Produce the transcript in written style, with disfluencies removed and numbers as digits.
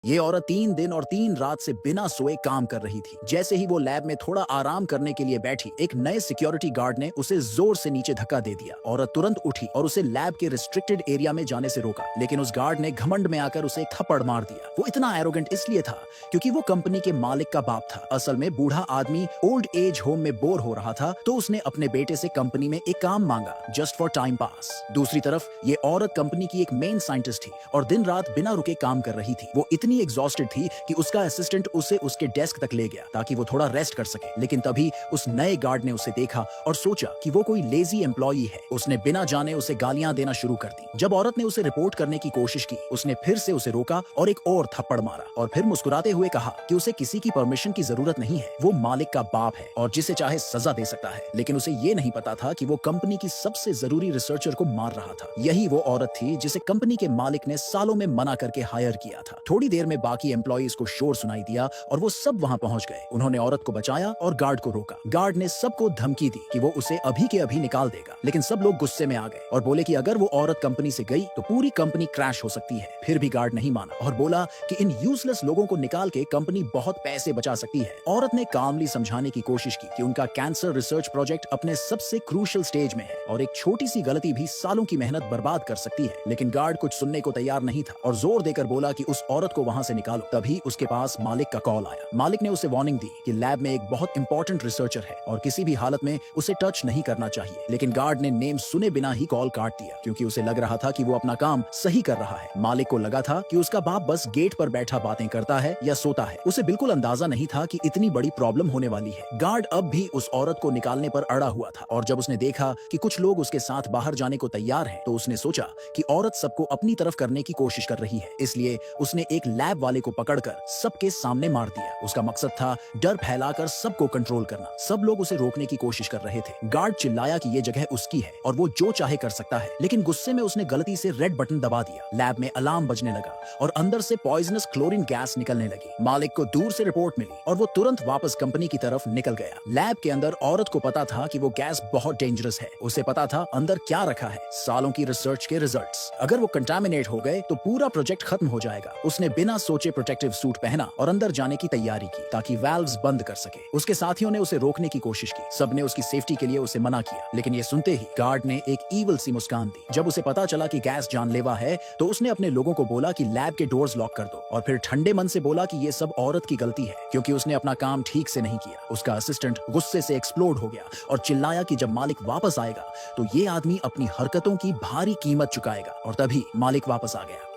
ये औरत 3 दिन और 3 रात से बिना सोए काम कर रही थी। जैसे ही वो लैब में थोड़ा आराम करने के लिए बैठी, एक नए सिक्योरिटी गार्ड ने उसे जोर से नीचे धक्का दे दिया। औरत तुरंत उठी और उसे लैब के रिस्ट्रिक्टेड एरिया में जाने से रोका, लेकिन उस गार्ड ने घमंड में आकर उसे एक थप्पड़ मार दिया। वो इतना एरोगेंट इसलिए था क्योंकि वो कंपनी के मालिक का बाप था। असल में बूढ़ा आदमी ओल्ड एज होम में बोर हो रहा था, तो उसने अपने बेटे से कंपनी में एक काम मांगा, जस्ट फॉर टाइम पास। दूसरी तरफ ये औरत कंपनी की एक मेन साइंटिस्ट थी और दिन रात बिना रुके काम कर रही थी। वो इतनी एग्जॉस्टेड थी कि उसका असिस्टेंट उसे उसके डेस्क तक ले गया ताकि वो थोड़ा रेस्ट कर सके, लेकिन तभी उस नए गार्ड ने उसे देखा और सोचा कि वो कोई लेजी एम्प्लॉई है। उसने बिना जाने उसे गालियां देना शुरू कर दी। जब औरत ने उसे रिपोर्ट करने की कोशिश की, उसने फिर से उसे रोका और एक और थप्पड़ मारा और फिर मुस्कुराते हुए कहा कि उसे किसी की परमिशन की जरूरत नहीं है, वो मालिक का बाप है और जिसे चाहे सजा दे सकता है। लेकिन उसे ये नहीं पता था कि वो कंपनी की सबसे जरूरी रिसर्चर को मार रहा था। यही वो औरत थी जिसे कंपनी के मालिक ने सालों में मना करके हायर किया था। थोड़ी देर में बाकी एम्प्लॉइज को शोर सुनाई दिया और वो सब वहां पहुंच गए। उन्होंने औरत को बचाया और गार्ड को रोका। गार्ड ने सबको धमकी दी कि वो उसे अभी के अभी निकाल देगा, लेकिन सब लोग गुस्से में आ गए और बोले कि अगर वो औरत कंपनी से गई तो पूरी कंपनी क्रैश हो सकती है। फिर भी गार्ड नहीं माना और बोला कि इन यूजलेस लोगों को निकाल के कंपनी बहुत पैसे बचा सकती है। औरत ने कामली समझाने की कोशिश की कि उनका कैंसर रिसर्च प्रोजेक्ट अपने सबसे क्रूशियल स्टेज में है और एक छोटी सी गलती भी सालों की मेहनत बर्बाद कर सकती है। लेकिन गार्ड कुछ सुनने को तैयार नहीं था और जोर देकर बोला कि उस औरत को वहां से निकालो। तभी उसके पास मालिक का कॉल आया। मालिक ने उसे वार्निंग दी कि लैब में एक बहुत इंपॉर्टेंट रिसर्चर है और किसी भी हालत में उसे टच नहीं करना चाहिए। लेकिन गार्ड ने नेम सुने बिना ही कॉल काट दिया क्योंकि उसे लग रहा था कि वो अपना काम सही कर रहा है। मालिक को लगा था कि उसका बाप बस गेट पर बैठा बातें करता है या सोता है। उसे बिल्कुल अंदाजा नहीं था कि इतनी बड़ी प्रॉब्लम होने वाली है। गार्ड अब भी उस औरत को निकालने पर अड़ा हुआ था और जब उसने देखा कि कुछ लोग उसके साथ बाहर जाने को तैयार हैं, तो उसने सोचा कि औरत सबको अपनी तरफ करने की कोशिश कर रही है। इसलिए उसने एक लैब वाले को पकड़कर सबके सामने मार दिया। उसका मकसद था डर फैलाकर सबको कंट्रोल करना। सब लोग उसे रोकने की कोशिश कर रहे थे। गार्ड चिल्लाया कि ये जगह उसकी है और वो जो चाहे कर सकता है, लेकिन गुस्से में उसने गलती से रेड बटन दबा दिया। लैब में अलार्म बजने लगा और अंदर से पॉइजनस क्लोरीन गैस निकलने लगी। मालिक को दूर से रिपोर्ट मिली और वो तुरंत वापस कंपनी की तरफ निकल गया। लैब के अंदर औरत को पता था कि वो गैस बहुत डेंजरस है। उसे पता था अंदर क्या रखा है, सालों की रिसर्च के रिजल्ट्स। अगर वो कंटामिनेट हो गए तो पूरा प्रोजेक्ट खत्म हो जाएगा। उसने बिना सोचे प्रोटेक्टिव सूट पहना और अंदर जाने की तैयारी की ताकि वाल्व्स बंद कर सके। उसके साथियों ने उसे रोकने की कोशिश की। सबने उसकी सेफ्टी के लिए उसे मना किया, लेकिन ये सुनते ही गार्ड ने एक ईवल सी मुस्कान दी। जब उसे पता चला कि गैस जानलेवा है तो उसने अपने लोगों को बोला कि लैब के डोर्स लॉक कर दो और फिर ठंडे मन से बोला कि ये सब औरत की गलती है क्योंकि उसने अपना काम ठीक से नहीं किया। उसका असिस्टेंट गुस्से से एक्सप्लोड हो गया और चिल्लाया कि जब मालिक वापस आएगा तो ये आदमी अपनी हरकतों की भारी कीमत चुकाएगा। और तभी मालिक वापस आ गया।